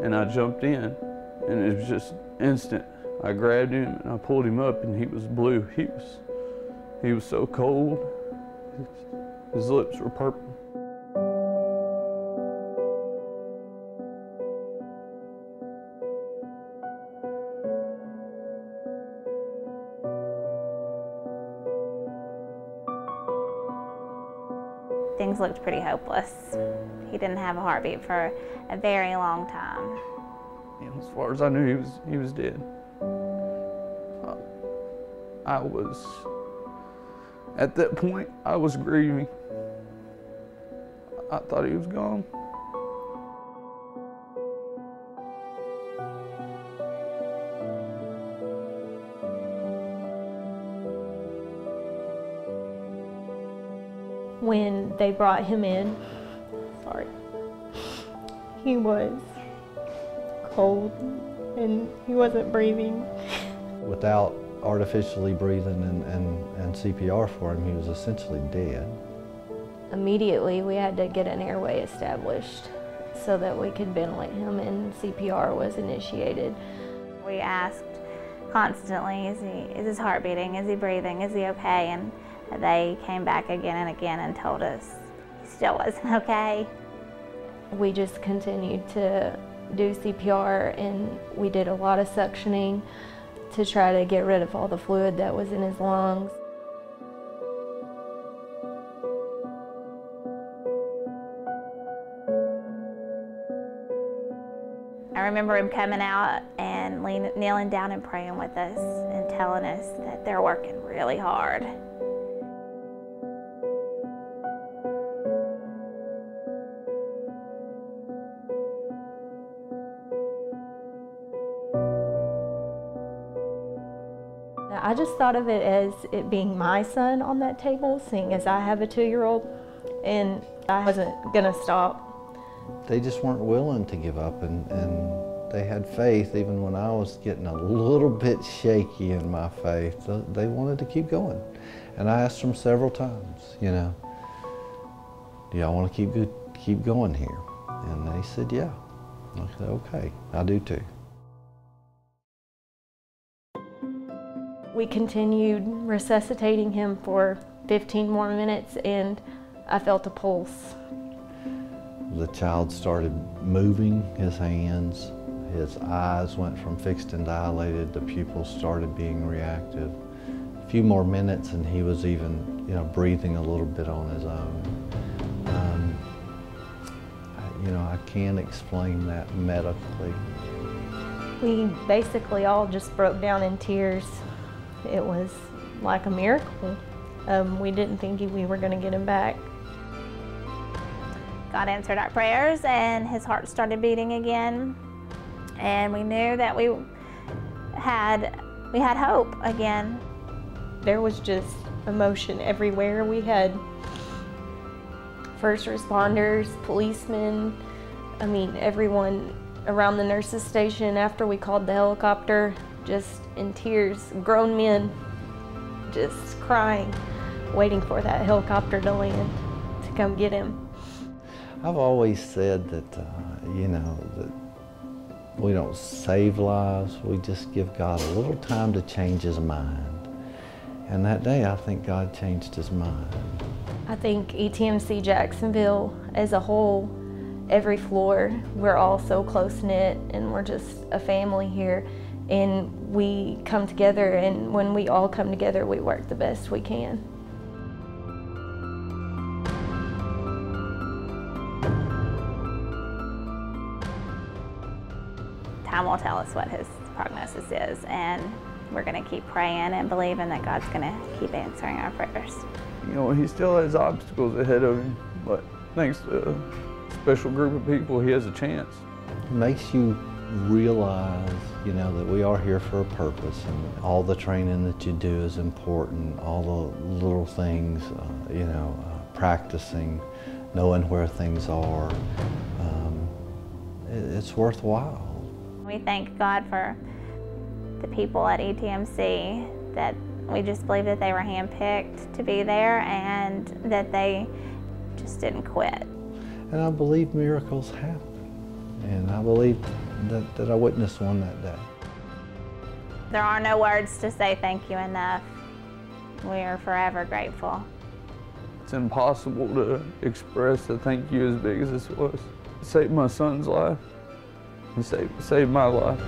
and I jumped in, and it was just instant. I grabbed him and I pulled him up, and he was blue. He was so cold. His lips were purple. Things looked pretty hopeless. He didn't have a heartbeat for a very long time. And as far as I knew, he was dead. At that point, I was grieving. I thought he was gone. When they brought him in, he was cold and he wasn't breathing. Without artificially breathing and CPR for him, he was essentially dead. Immediately we had to get an airway established so that we could ventilate him, and CPR was initiated. We asked constantly, is his heart beating? Is he breathing? Is he okay? And they came back again and again and told us he still wasn't okay. We just continued to do CPR, and we did a lot of suctioning to try to get rid of all the fluid that was in his lungs. I remember him coming out and kneeling down and praying with us and telling us that they're working really hard. I just thought of it as it being my son on that table, seeing as I have a 2-year-old, and I wasn't gonna stop. They just weren't willing to give up, and they had faith even when I was getting a little bit shaky in my faith. They wanted to keep going. And I asked them several times, you know, do y'all want to keep going here? And they said, yeah. I said, okay, I do too. We continued resuscitating him for 15 more minutes, and I felt a pulse. The child started moving his hands. His eyes went from fixed and dilated. The pupils started being reactive. A few more minutes and he was even, you know, breathing a little bit on his own. I can't explain that medically. We basically all just broke down in tears. It was like a miracle. We didn't think we were going to get him back. God answered our prayers and his heart started beating again. And we knew that we had hope again. There was just emotion everywhere. We had first responders, policemen, everyone around the nurses' station after we called the helicopter, just in tears, grown men just crying, waiting for that helicopter to land to come get him. I've always said that, that we don't save lives, we just give God a little time to change his mind. And that day, I think God changed his mind. I think ETMC Jacksonville as a whole, every floor, we're all so close-knit and we're just a family here. And we come together, and when we all come together, we work the best we can. Time will tell us what his prognosis is, and we're going to keep praying and believing that God's going to keep answering our prayers. He still has obstacles ahead of him, but thanks to a special group of people, he has a chance. It makes you realize, that we are here for a purpose, and all the training that you do is important, all the little things, practicing, knowing where things are, it's worthwhile. We thank God for the people at ETMC, that we just believe that they were handpicked to be there and that they just didn't quit. And I believe miracles happen, and I believe that I witnessed one that day. There are no words to say thank you enough. We are forever grateful. It's impossible to express a thank you as big as this was. It saved my son's life. It saved my life.